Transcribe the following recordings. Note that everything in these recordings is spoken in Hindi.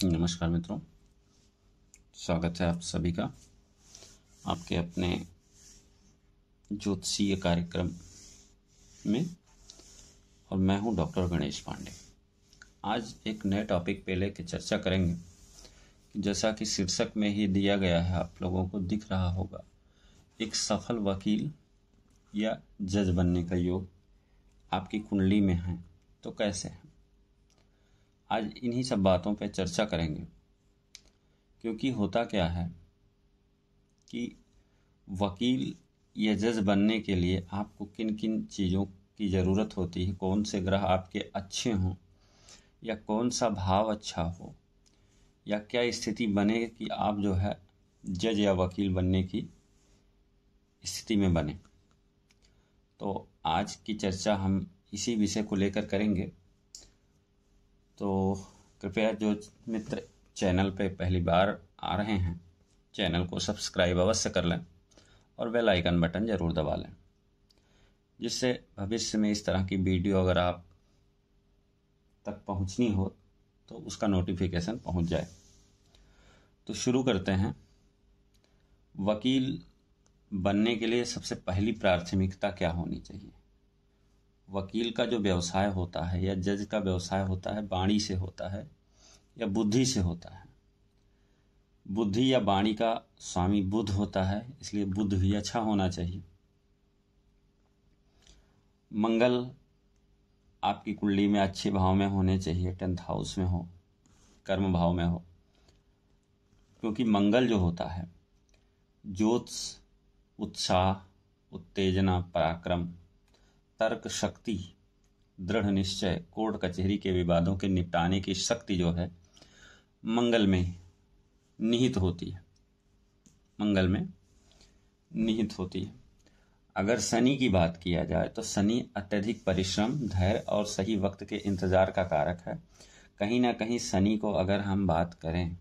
नमस्कार मित्रों, स्वागत है आप सभी का आपके अपने ज्योतिषीय कार्यक्रम में। और मैं हूं डॉक्टर गणेश पांडे। आज एक नए टॉपिक पे लेकर चर्चा करेंगे। जैसा कि शीर्षक में ही दिया गया है, आप लोगों को दिख रहा होगा, एक सफल वकील या जज बनने का योग आपकी कुंडली में है तो कैसे है। आज इन्हीं सब बातों पे चर्चा करेंगे, क्योंकि होता क्या है कि वकील या जज बनने के लिए आपको किन किन चीज़ों की ज़रूरत होती है, कौन से ग्रह आपके अच्छे हों या कौन सा भाव अच्छा हो या क्या स्थिति बने कि आप जो है जज या वकील बनने की स्थिति में बने। तो आज की चर्चा हम इसी विषय को लेकर करेंगे। तो कृपया जो मित्र चैनल पे पहली बार आ रहे हैं, चैनल को सब्सक्राइब अवश्य कर लें और बेल आइकन बटन ज़रूर दबा लें, जिससे भविष्य में इस तरह की वीडियो अगर आप तक पहुंचनी हो तो उसका नोटिफिकेशन पहुंच जाए। तो शुरू करते हैं। वकील बनने के लिए सबसे पहली प्राथमिकता क्या होनी चाहिए। वकील का जो व्यवसाय होता है या जज का व्यवसाय होता है, वाणी से होता है या बुद्धि से होता है। बुद्धि या वाणी का स्वामी बुध होता है, इसलिए बुध भी अच्छा होना चाहिए। मंगल आपकी कुंडली में अच्छे भाव में होने चाहिए, 10th हाउस में हो, कर्म भाव में हो, क्योंकि मंगल जो होता है ज्योतिष, उत्साह, उत्तेजना, पराक्रम, तर्क शक्ति, दृढ़ निश्चय, कोर्ट कचहरी के विवादों के निपटाने की शक्ति जो है मंगल में निहित होती है। मंगल में निहित होती है। अगर शनि की बात किया जाए तो शनि अत्यधिक परिश्रम, धैर्य और सही वक्त के इंतजार का कारक है। कहीं ना कहीं शनि को अगर हम बात करें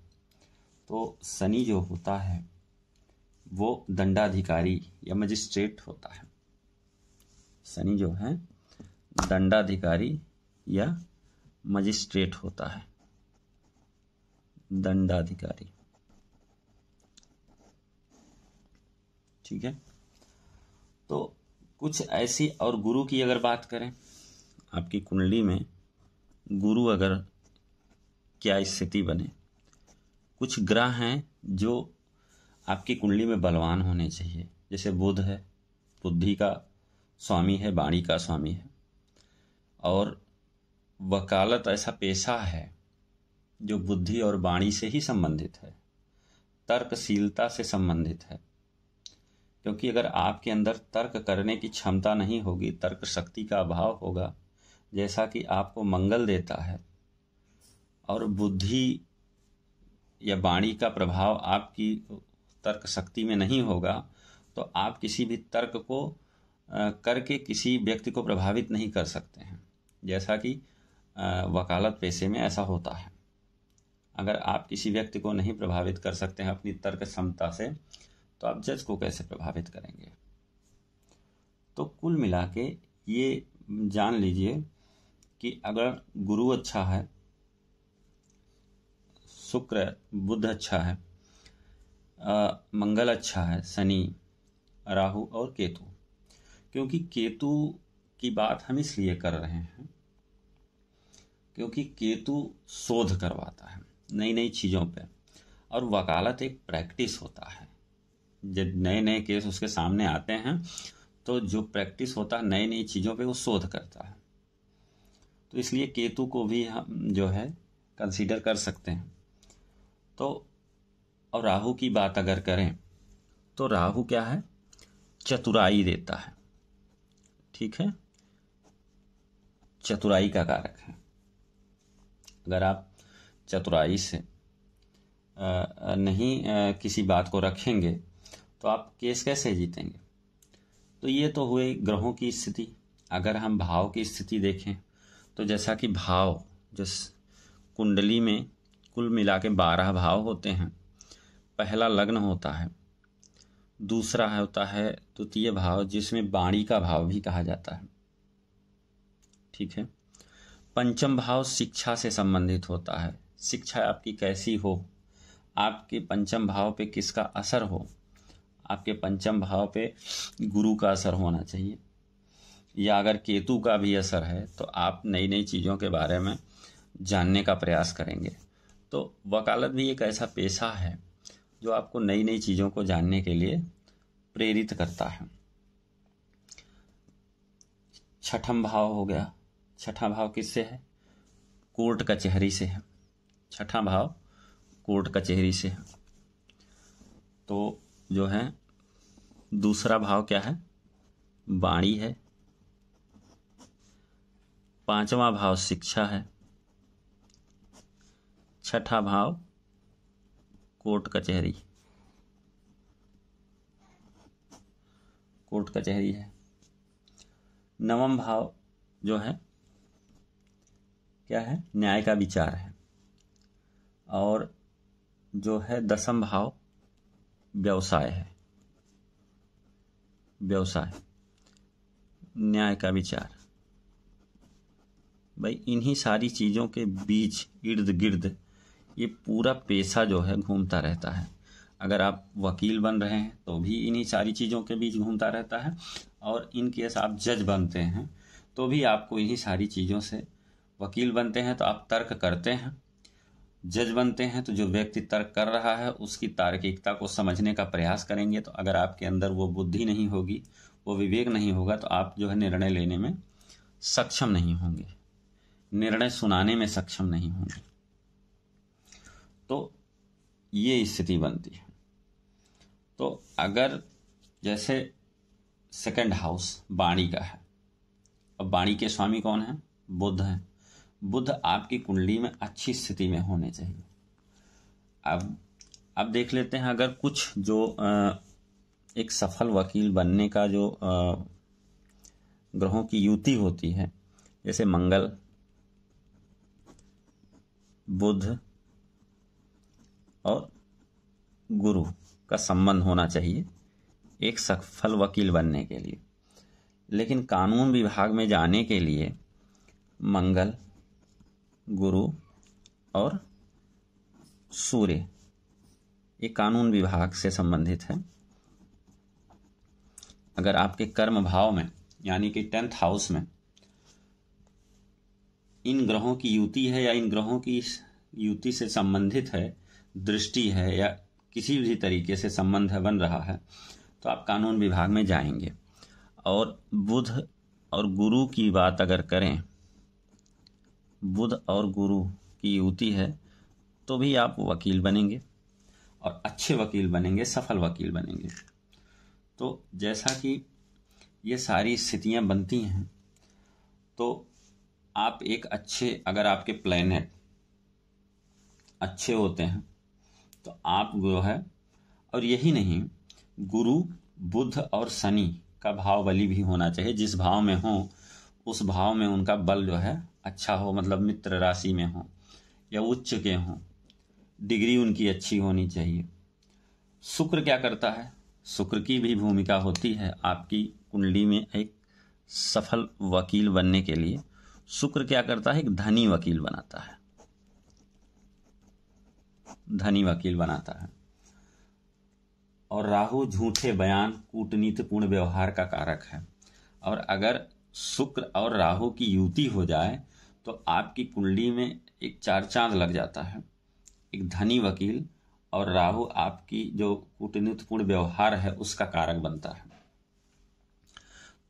तो शनि जो होता है वो दंडाधिकारी या मजिस्ट्रेट होता है। शनि जो है दंडाधिकारी या मजिस्ट्रेट होता है। दंडाधिकारी, ठीक है। तो कुछ ऐसी, और गुरु की अगर बात करें, आपकी कुंडली में गुरु अगर क्या स्थिति बने। कुछ ग्रह हैं जो आपकी कुंडली में बलवान होने चाहिए। जैसे बुध है, बुद्धि का स्वामी है, वाणी का स्वामी है। और वकालत ऐसा पेशा है जो बुद्धि और वाणी से ही संबंधित है, तर्कशीलता से संबंधित है। क्योंकि अगर आपके अंदर तर्क करने की क्षमता नहीं होगी, तर्क शक्ति का अभाव होगा, जैसा कि आपको मंगल देता है, और बुद्धि या वाणी का प्रभाव आपकी तर्क शक्ति में नहीं होगा, तो आप किसी भी तर्क को करके किसी व्यक्ति को प्रभावित नहीं कर सकते हैं। जैसा कि वकालत पेशे में ऐसा होता है। अगर आप किसी व्यक्ति को नहीं प्रभावित कर सकते हैं अपनी तर्क क्षमता से, तो आप जज को कैसे प्रभावित करेंगे। तो कुल मिला के ये जान लीजिए कि अगर गुरु अच्छा है, शुक्र बुध अच्छा है, मंगल अच्छा है, शनि, राहु और केतु। क्योंकि केतु की बात हम इसलिए कर रहे हैं क्योंकि केतु शोध करवाता है नई नई चीज़ों पे, और वकालत एक प्रैक्टिस होता है। जब नए नए केस उसके सामने आते हैं तो जो प्रैक्टिस होता है नई नई चीज़ों पे वो शोध करता है। तो इसलिए केतु को भी हम जो है कंसीडर कर सकते हैं। तो और राहु की बात अगर करें तो राहु क्या है, चतुराई देता है, ठीक है, चतुराई का कारक है। अगर आप चतुराई से नहीं किसी बात को रखेंगे तो आप केस कैसे जीतेंगे। तो ये तो हुए ग्रहों की स्थिति। अगर हम भाव की स्थिति देखें तो जैसा कि भाव, जिस कुंडली में कुल मिला के 12 भाव होते हैं। पहला लग्न होता है, दूसरा होता है द्वितीय भाव, जिसमें वाणी का भाव भी कहा जाता है, ठीक है। पंचम भाव शिक्षा से संबंधित होता है, शिक्षा आपकी कैसी हो, आपके पंचम भाव पे किसका असर हो। आपके पंचम भाव पे गुरु का असर होना चाहिए, या अगर केतु का भी असर है तो आप नई नई चीज़ों के बारे में जानने का प्रयास करेंगे। तो वकालत भी एक ऐसा पेशा है जो आपको नई नई चीज़ों को जानने के लिए प्रेरित करता है। छठम भाव हो गया। छठा भाव किससे है? कोर्ट कचहरी से है। छठा भाव कोर्ट कचहरी से है। तो जो है दूसरा भाव क्या है? वाणी है। पांचवा भाव शिक्षा है। छठा भाव कोर्ट कचहरी, कोर्ट कचहरी है। नवम भाव जो है क्या है? न्याय का विचार है। और जो है दसम भाव व्यवसाय है। व्यवसाय, न्याय का विचार। भाई इन्हीं सारी चीज़ों के बीच इर्द गिर्द ये पूरा पेशा जो है घूमता रहता है। अगर आप वकील बन रहे हैं तो भी इन्हीं सारी चीज़ों के बीच घूमता रहता है, और इन केस आप जज बनते हैं तो भी आपको इन्हीं सारी चीज़ों से, वकील बनते हैं तो आप तर्क करते हैं, जज बनते हैं तो जो व्यक्ति तर्क कर रहा है उसकी तार्किकता को समझने का प्रयास करेंगे। तो अगर आपके अंदर वो बुद्धि नहीं होगी, वो विवेक नहीं होगा, तो आप जो है निर्णय लेने में सक्षम नहीं होंगे, निर्णय सुनाने में सक्षम नहीं होंगे। तो ये स्थिति बनती है। तो अगर जैसे सेकंड हाउस वाणी का है, अब वाणी के स्वामी कौन है? बुध है। बुध आपकी कुंडली में अच्छी स्थिति में होने चाहिए। अब देख लेते हैं, अगर कुछ जो एक सफल वकील बनने का जो ग्रहों की युति होती है, जैसे मंगल, बुध और गुरु का संबंध होना चाहिए एक सफल वकील बनने के लिए। लेकिन कानून विभाग में जाने के लिए मंगल, गुरु और सूर्य, ये कानून विभाग से संबंधित है। अगर आपके कर्म भाव में यानी कि 10th हाउस में इन ग्रहों की युति है, या इन ग्रहों की युति से संबंधित है, दृष्टि है, या किसी भी तरीके से संबंध है, बन रहा है, तो आप कानून विभाग में जाएंगे। और बुध और गुरु की बात अगर करें, बुध और गुरु की युति है तो भी आप वकील बनेंगे, और अच्छे वकील बनेंगे, सफल वकील बनेंगे। तो जैसा कि ये सारी स्थितियां बनती हैं, तो आप एक अच्छे, अगर आपके प्लैनेट अच्छे होते हैं तो आप जो है, और यही नहीं, गुरु, बुध और शनि का भाव बली भी होना चाहिए। जिस भाव में हो उस भाव में उनका बल जो है अच्छा हो, मतलब मित्र राशि में हो या उच्च के हो, डिग्री उनकी अच्छी होनी चाहिए। शुक्र क्या करता है? शुक्र की भी भूमिका होती है आपकी कुंडली में एक सफल वकील बनने के लिए। शुक्र क्या करता है? एक धनी वकील बनाता है, धनी वकील बनाता है। और राहु झूठे बयान, कूटनीतिपूर्ण व्यवहार का कारक है। और अगर शुक्र और राहु की युति हो जाए तो आपकी कुंडली में एक चार चांद लग जाता है। एक धनी वकील और राहु आपकी जो कूटनीतिपूर्ण व्यवहार है उसका कारक बनता है।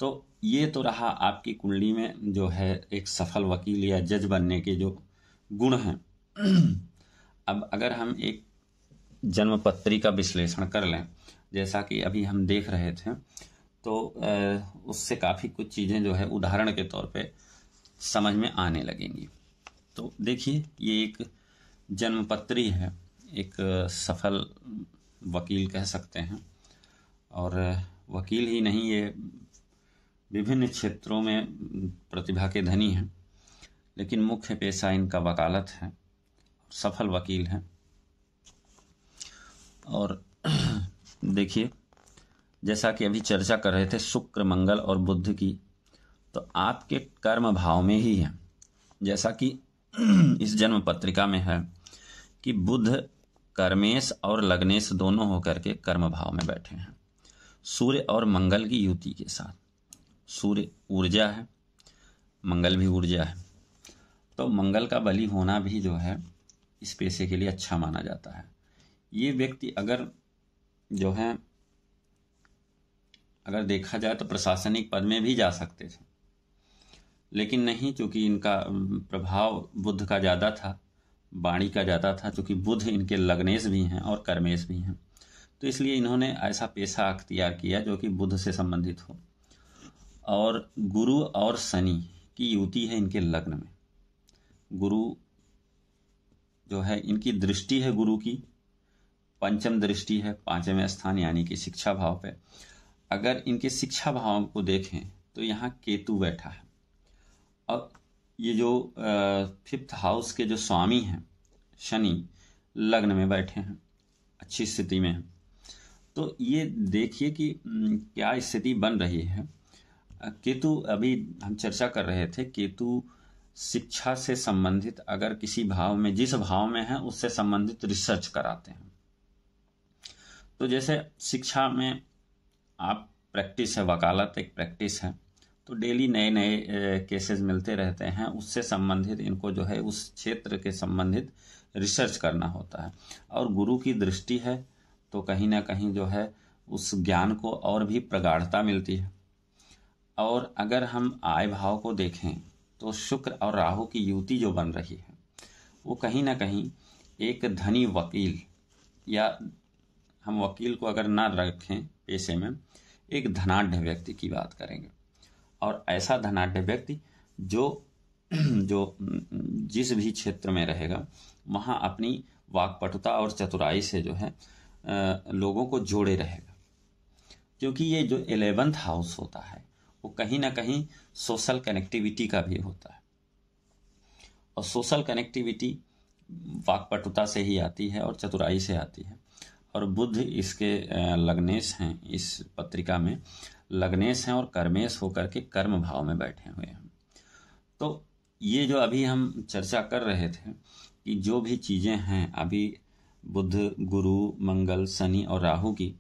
तो ये तो रहा आपकी कुंडली में जो है एक सफल वकील या जज बनने के जो गुण हैं। अब अगर हम एक जन्म पत्री का विश्लेषण कर लें, जैसा कि अभी हम देख रहे थे, तो उससे काफ़ी कुछ चीज़ें जो है उदाहरण के तौर पे समझ में आने लगेंगी। तो देखिए, ये एक जन्म पत्री है, एक सफल वकील कह सकते हैं। और वकील ही नहीं, ये विभिन्न क्षेत्रों में प्रतिभा के धनी हैं, लेकिन मुख्य पेशा इनका वकालत है, सफल वकील हैं। और देखिए, जैसा कि अभी चर्चा कर रहे थे शुक्र, मंगल और बुध की, तो आपके कर्म भाव में ही है। जैसा कि इस जन्म पत्रिका में है कि बुध कर्मेश और लग्नेश दोनों होकर के कर्म भाव में बैठे हैं सूर्य और मंगल की युति के साथ। सूर्य ऊर्जा है, मंगल भी ऊर्जा है, तो मंगल का बली होना भी जो है इस पेशे के लिए अच्छा माना जाता है। ये व्यक्ति अगर जो है अगर देखा जाए तो प्रशासनिक पद में भी जा सकते थे, लेकिन नहीं, चूंकि इनका प्रभाव बुध का ज़्यादा था, वाणी का ज़्यादा था, चूंकि बुध इनके लग्नेश भी हैं और कर्मेश भी हैं, तो इसलिए इन्होंने ऐसा पेशा अख्तियार किया जो कि बुध से संबंधित हो। और गुरु और शनि की युति है इनके लग्न में। गुरु जो है इनकी दृष्टि है, गुरु की पंचम दृष्टि है 5वें स्थान यानी कि शिक्षा भाव पे। अगर इनके शिक्षा भाव को देखें तो यहाँ केतु बैठा है और ये जो 5th हाउस के जो स्वामी हैं शनि लग्न में बैठे हैं, अच्छी स्थिति में हैं। तो ये देखिए कि क्या स्थिति बन रही है। केतु, अभी हम चर्चा कर रहे थे, केतु शिक्षा से संबंधित अगर किसी भाव में, जिस भाव में है उससे संबंधित रिसर्च कराते हैं। तो जैसे शिक्षा में आप प्रैक्टिस है, वकालत एक प्रैक्टिस है, तो डेली नए नए केसेस मिलते रहते हैं, उससे संबंधित इनको जो है उस क्षेत्र के संबंधित रिसर्च करना होता है। और गुरु की दृष्टि है तो कहीं ना कहीं जो है उस ज्ञान को और भी प्रगाढ़ता मिलती है। और अगर हम आय भाव को देखें तो शुक्र और राहु की युति जो बन रही है वो कहीं ना कहीं एक धनी वकील, या हम वकील को अगर ना रखें पेशे में, एक धनाढ़ व्यक्ति की बात करेंगे। और ऐसा धनाढ़ व्यक्ति जो जिस भी क्षेत्र में रहेगा वहाँ अपनी वाक्पटुता और चतुराई से जो है लोगों को जोड़े रहेगा, क्योंकि ये जो 11th हाउस होता है वो कहीं ना कहीं सोशल कनेक्टिविटी का भी होता है। और सोशल कनेक्टिविटी वाक्पटुता से ही आती है और चतुराई से आती है। और बुध इसके लग्नेश हैं, इस पत्रिका में लग्नेश हैं और कर्मेश होकर के कर्म भाव में बैठे हुए हैं। तो ये जो अभी हम चर्चा कर रहे थे कि जो भी चीज़ें हैं अभी बुध, गुरु, मंगल, शनि और राहु की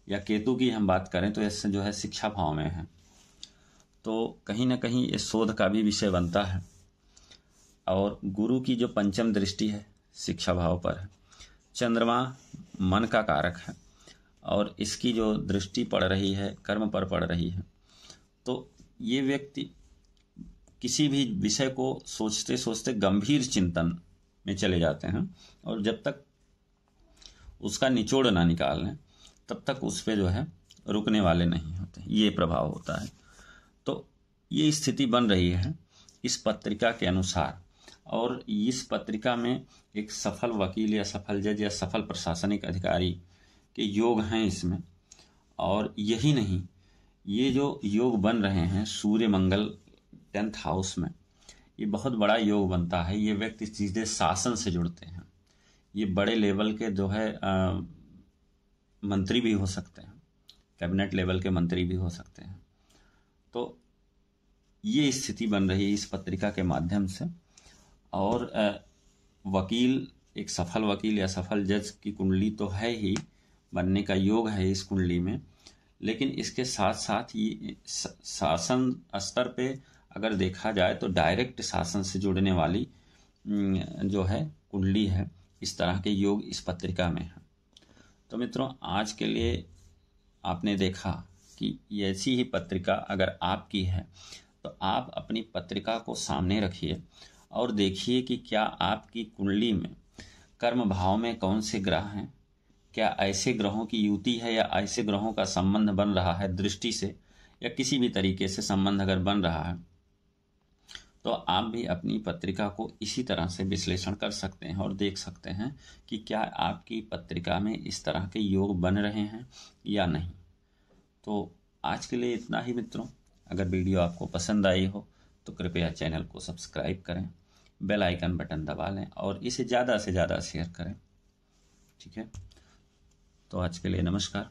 या केतु की हम बात करें तो इससे जो है शिक्षा भाव में है, तो कहीं ना कहीं ये शोध का भी विषय बनता है। और गुरु की जो पंचम दृष्टि है शिक्षा भाव पर है, चंद्रमा मन का कारक है और इसकी जो दृष्टि पड़ रही है कर्म पर पड़ रही है, तो ये व्यक्ति किसी भी विषय को सोचते सोचते गंभीर चिंतन में चले जाते हैं और जब तक उसका निचोड़ ना निकाल लें तब तक उस पे जो है रुकने वाले नहीं होते। ये प्रभाव होता है। तो ये स्थिति बन रही है इस पत्रिका के अनुसार। और इस पत्रिका में एक सफल वकील या सफल जज या सफल प्रशासनिक अधिकारी के योग हैं इसमें। और यही नहीं, ये जो योग बन रहे हैं सूर्य मंगल 10th हाउस में, ये बहुत बड़ा योग बनता है। ये व्यक्ति सीधे शासन से जुड़ते हैं, ये बड़े लेवल के जो है मंत्री भी हो सकते हैं, कैबिनेट लेवल के मंत्री भी हो सकते हैं। तो ये स्थिति बन रही है इस पत्रिका के माध्यम से। और वकील, एक सफल वकील या सफल जज की कुंडली तो है ही, बनने का योग है इस कुंडली में, लेकिन इसके साथ साथ ये शासन स्तर पे अगर देखा जाए तो डायरेक्ट शासन से जुड़ने वाली जो है कुंडली है। इस तरह के योग इस पत्रिका में है। तो मित्रों, आज के लिए आपने देखा कि ऐसी ही पत्रिका अगर आपकी है तो आप अपनी पत्रिका को सामने रखिए और देखिए कि क्या आपकी कुंडली में कर्म भाव में कौन से ग्रह हैं, क्या ऐसे ग्रहों की युति है या ऐसे ग्रहों का संबंध बन रहा है दृष्टि से, या किसी भी तरीके से संबंध अगर बन रहा है तो आप भी अपनी पत्रिका को इसी तरह से विश्लेषण कर सकते हैं और देख सकते हैं कि क्या आपकी पत्रिका में इस तरह के योग बन रहे हैं या नहीं। तो आज के लिए इतना ही मित्रों। अगर वीडियो आपको पसंद आई हो तो कृपया चैनल को सब्सक्राइब करें, बेल आइकन बटन दबा लें और इसे ज़्यादा से ज़्यादा शेयर करें। ठीक है, तो आज के लिए नमस्कार।